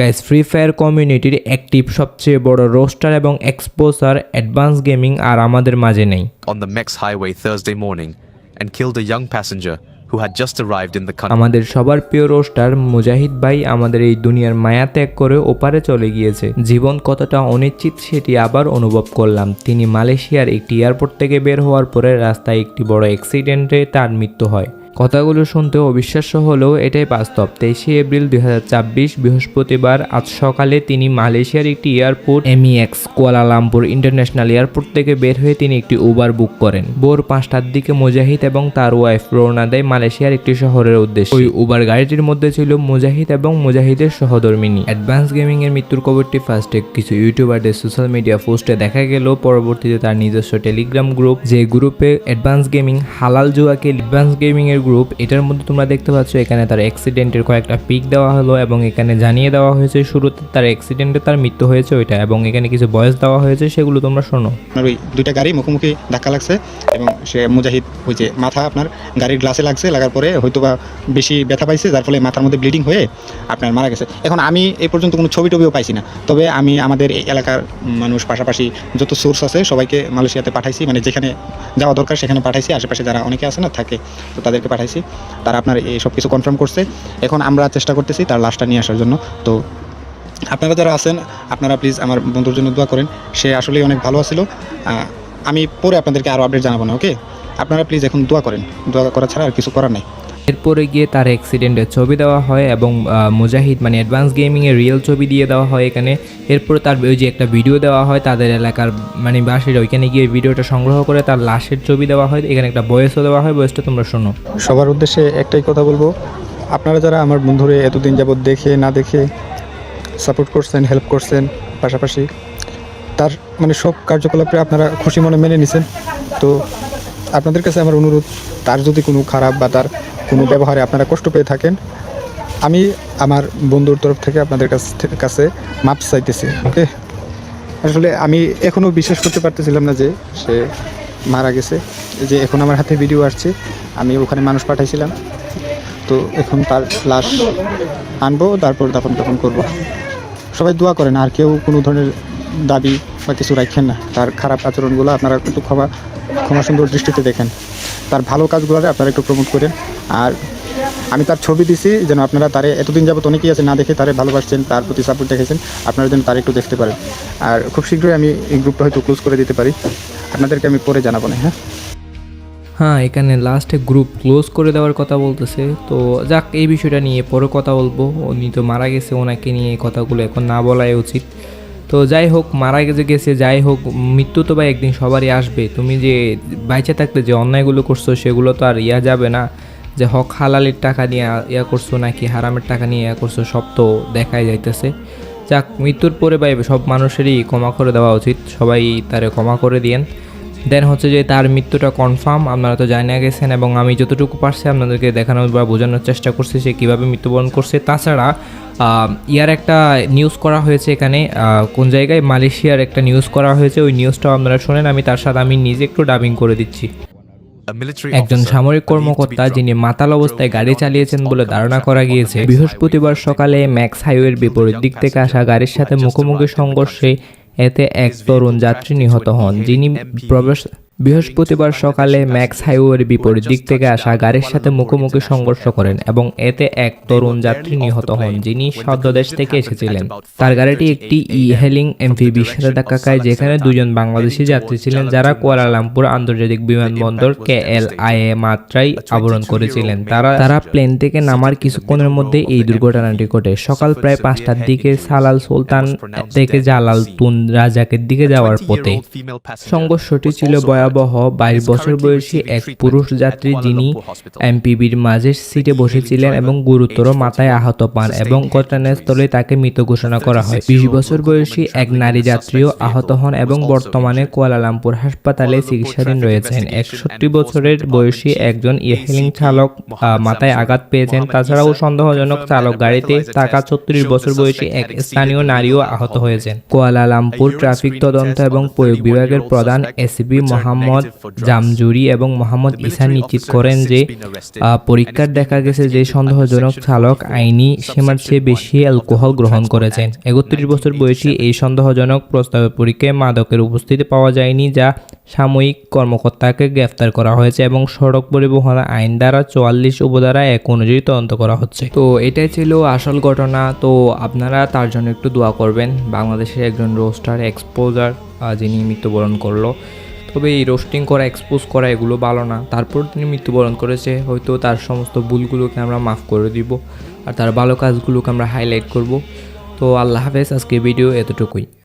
Guys, free fire কমিউনিটির active সবচেয়ে বড় রোস্টার এবং এক্সপোজার অ্যাডভান্স গেমিং আর আমাদের মাঝে নেই। On the Mex highway Thursday morning and killed a young passenger who had just arrived in the country. আমাদের সবার প্রিয় রোস্টার মুজাহিদ ভাই আমাদের এই দুনিয়ার মায়া ত্যাগ করে ওপারে চলে গিয়েছে। জীবন কতটা অনিশ্চিত সেটি আবার অনুভব করলাম। তিনি মালয়েশিয়ার একটি এয়ারপোর্ট থেকে বের হওয়ার পরে রাস্তায় একটি বড় অ্যাক্সিডেন্টে তার মৃত্যু হয়। কথাগুলো শুনতে অবিশ্বাস্য হলেও এটাই বাস্তব। 23শে এপ্রিল 2024 বৃহস্পতিবার আজ সকালে তিনি মালয়েশিয়ার একটি airport MEX Kuala Lumpur international airport থেকে বের হয়ে তিনি একটি উবার বুক করেন। ভোর 5টার দিকে মুজাহিদ এবং তার ওয়াইফ রওনা দেয় মালয়েশিয়ার একটি শহরের উদ্দেশ্যে। ওই উবার গাড়িটির মধ্যে ছিল মুজাহিদ এবং মুজাহিদের সহধর্মিনী। অ্যাডভান্স গেমিং এর মৃত্যুর খবরটি ফার্স্টে কিছু ইউটিউবারদের সোশ্যাল মিডিয়া পোস্টে দেখা গেল, পরবর্তীতে তার নিজস্ব টেলিগ্রাম গ্রুপ, যে গ্রুপে অ্যাডভান্স গেমিং হালাল জুয়াকে অ্যাডভান্স গেমিং এর গ্রুপ, এটার মধ্যে তোমরা দেখতে পাচ্ছ এখানে তার অ্যাক্সিডেন্টের কয়েকটা পিক দেওয়া হলো এবং এখানে জানিয়ে দেওয়া হয়েছে শুরুতে তার অ্যাক্সিডেন্টে তার মৃত্যু হয়েছে ওইটা, এবং এখানে কিছু ভয়েস দেওয়া হয়েছে, সেগুলো তোমরা শোনো। আপনার ওই দুইটা গাড়ি মুখোমুখি ধাক্কা লাগছে এবং সে মুজাহিদ ওই যে মাথা আপনার গাড়ির গ্লাসে লাগছে, লাগার পরে হয়তো বা বেশি ব্যথা পাইছে, যার ফলে মাথার মধ্যে ব্লিডিং হয়ে আপনার মারা গেছে। এখন আমি এই পর্যন্ত কোনো ছবি টবিও পাইছি না, তবে আমি আমাদের এই এলাকার মানুষ পাশাপাশি যত সোর্স আছে সবাইকে মালয়েশিয়াতে পাঠাইছি, মানে যেখানে যাওয়া দরকার সেখানে পাঠাইছি, আশেপাশে যারা অনেকে আছে না থাকে তো তাদেরকে পাঠাইছি, তারা আপনার এই সব কিছু কনফার্ম করছে। এখন আমরা চেষ্টা করতেছি তার লাশটা নিয়ে আসার জন্য। তো আপনারা যারা আছেন আপনারা প্লিজ আমার বন্ধুর জন্য দোয়া করেন, সে আসলেই অনেক ভালো ছিল। আমি পরে আপনাদেরকে আরও আপডেট জানাবো না, ওকে? আপনারা প্লিজ এখন দোয়া করেন, দোয়া করা ছাড়া আর কিছু করার নেই। এরপরে গিয়ে তার অ্যাক্সিডেন্টের ছবি দেওয়া হয় এবং মুজাহিদ মানে অ্যাডভান্স গেমিংয়ের রিয়েল ছবি দিয়ে দেওয়া হয় এখানে। এরপরে তার ওই যে একটা ভিডিও দেওয়া হয় তাদের এলাকার মানে বাসের, ওইখানে গিয়ে ভিডিওটা সংগ্রহ করে তার লাশের ছবি দেওয়া হয়, এখানে একটা ভয়েসও দেওয়া হয়, ভয়েসটা তোমরা শোনো। সবার উদ্দেশ্যে একটাই কথা বলবো, আপনারা যারা আমার বন্ধুরে এতদিন যাবৎ দেখে না দেখে সাপোর্ট করছেন, হেল্প করছেন, পাশাপাশি তার মানে সব কার্যকলাপে আপনারা খুশি মনে মেনে নিছেন, তো আপনাদের কাছে আমার অনুরোধ, তার যদি কোনো খারাপ বা তার কোনো ব্যবহারে আপনারা কষ্ট পেয়ে থাকেন, আমি আমার বন্ধুর তরফ থেকে আপনাদের কাছে মাপ চাইতেছি, ওকে? আসলে আমি এখনও বিশ্বাস করতে পারতেছিলাম না যে সে মারা গেছে। যে এখন আমার হাতে ভিডিও আসছে, আমি ওখানে মানুষ পাঠাইছিলাম, তো এখন তার লাশ আনবো, তারপর দাফন করবো। সবাই দোয়া করেন, আর কেউ কোনো ধরনের দাবি বা কিছু রাখেন না। তার খারাপ আচরণগুলো আপনারা একটু ক্ষমা সুন্দর দৃষ্টিতে দেখেন, তার ভালো কাজগুলো আপনারা একটু প্রমোট করেন। আর আমি তার ছবি দিছি যেন আপনারা তারে এতদিন যাবত অনেকেই আছে না দেখে তারে ভালোবাসছেন, তার প্রতি সাপোর্ট দেখেছেন, আপনারা যেন তার একটু দেখতে পারেন। আর খুব শীঘ্রই আমি এই গ্রুপটা হয়তো ক্লোজ করে দিতে পারি, আপনাদেরকে আমি পরে জানাবো না। হ্যাঁ, এখানে লাস্টে গ্রুপ ক্লোজ করে দেওয়ার কথা বলতেছে। তো যাক, এই বিষয়টা নিয়ে পরে কথা বলবো। উনি তো মারা গেছে, ওনাকে নিয়ে কথাগুলো এখন না বলাই উচিত। তো যাই হোক, মারা গেছে যাই হোক, মৃত্যু তো ভাই একদিন সবারই আসবে। তুমি যে বাইচে থাকতে যে অন্যায়গুলো করছো সেগুলো তো আর যাবে না, যে হক হালালের টাকা নিয়ে করছো নাকি হারামের টাকা নিয়ে করছো, সব তো দেখাই যাইতেছে। যাক, মৃত্যুর পরে ভাই সব মানুষেরই ক্ষমা করে দেওয়া উচিত, সবাই তারে ক্ষমা করে দিয়েন। দেন হচ্ছে যে তার মৃত্যুটা কনফার্ম, আপনারা তো জানিয়ে গেছেন এবং আমি যতটুকু পারছি আপনাদেরকে দেখানোর বা বোঝানোর চেষ্টা করছি সে কীভাবে মৃত্যুবরণ করছে। তাছাড়া ইয়ার একটা নিউজ করা হয়েছে এখানে, কোন জায়গায় মালয়েশিয়ার একটা নিউজ করা হয়েছে, ওই নিউজটাও আপনারা শোনেন, আমি তার সাথে আমি নিজে একটু ডাবিং করে দিচ্ছি। একজন সামরিক কর্মকর্তা যিনি মাতাল অবস্থায় গাড়ি চালিয়েছেন বলে ধারণা করা গিয়েছে। বৃহস্পতিবার সকালে ম্যাক্স হাইওয়ের বিপরীত দিক থেকে আসা গাড়ির সাথে মুখোমুখি সংঘর্ষে এতে এক তরুণ যাত্রী নিহত হন, যিনি বৃহস্পতিবার সকালে ম্যাক্স হাইওয়ের বিপরীত দিক থেকে আসা গাড়ির সাথে মুখোমুখি সংঘর্ষ করেন এবং এতে এক তরুণ যাত্রী নিহত হন, যিনি সদ্যদেশ থেকে এসেছিলেন। তার গাড়িটি একটি হেলিং এমভিবির সাথে ধাক্কা খায়, যেখানে দুজন বাংলাদেশি যাত্রী ছিলেন যারা কুয়ালালামপুর আন্তর্জাতিক বিমানবন্দর KLIA মাত্রায় অবরোধ করেছিলেন। তারা প্লেন থেকে নামার কিছুক্ষণের মধ্যে এই দুর্ঘটনাটি ঘটে। সকাল প্রায় 5টার দিকে সালাল সুলতান থেকে জালাল তুন রাজাকের দিকে যাওয়ার পথে সংঘর্ষটি ছিল ভয়াবহ। 22 বছর বয়সী এক পুরুষ যাত্রী যিনি এমপিবির মাঝের সিটে বসেছিলেন এবং গুরুতর মাথায় আহত পান এবং ঘটনাস্থলে তাকে মৃত ঘোষণা করা হয়। 20 বছর বয়সী এক নারী যাত্রীও আহত হন এবং বর্তমানে কুয়ালালামপুর হাসপাতালে চিকিৎসাধীন রয়েছেন। 61 বছরের বয়সী একজন হেলিং চালক মাথায় আঘাত পেয়েছেন। তাছাড়াও সন্দেহজনক চালক গাড়িতে থাকা 36 বছর বয়সী এক স্থানীয় নারীও আহত হয়েছেন। কুয়ালালামপুর ট্রাফিক তদন্ত এবং প্রয়োগ বিভাগের প্রধান ACP মোহাম্মদ মোহাম্মদ জামজুরি এবং মোহাম্মদ ইসা নিশ্চিত করেন যে পরীক্ষার দেখা গেছে যে সন্দেহজনক চালক আইনি সীমার চেয়ে বেশি অ্যালকোহল গ্রহণ করেছেন। 31 বছর বয়সী এই সন্দেহজনক প্রস্তাবের পরীক্ষায় মাদকের উপস্থিতি পাওয়া যায়নি, যা সাময়িক কর্মকর্তাকে গ্রেফতার করা হয়েছে এবং সড়ক পরিবহন আইন দ্বারা 44 উপধারা 1 অনুযায়ী তদন্ত করা হচ্ছে। তো এটাই ছিল আসল ঘটনা। তো আপনারা তার জন্য একটু দোয়া করবেন। বাংলাদেশের একজন রোস্টার এক্সপোজার যিনি মৃত্যুবরণ করলো। তবে এই রোস্টিং করা, এক্সপোজ করা এগুলো ভালো না। তারপর তিনি মৃত্যুবরণ করেছে, হয়তো তার সমস্ত ভুলগুলোকে আমরা মাফ করে দিব আর তার ভালো কাজগুলোকে আমরা হাইলাইট করব। তো আল্লাহ হাফেজ, আজকে ভিডিও এতটুকুই।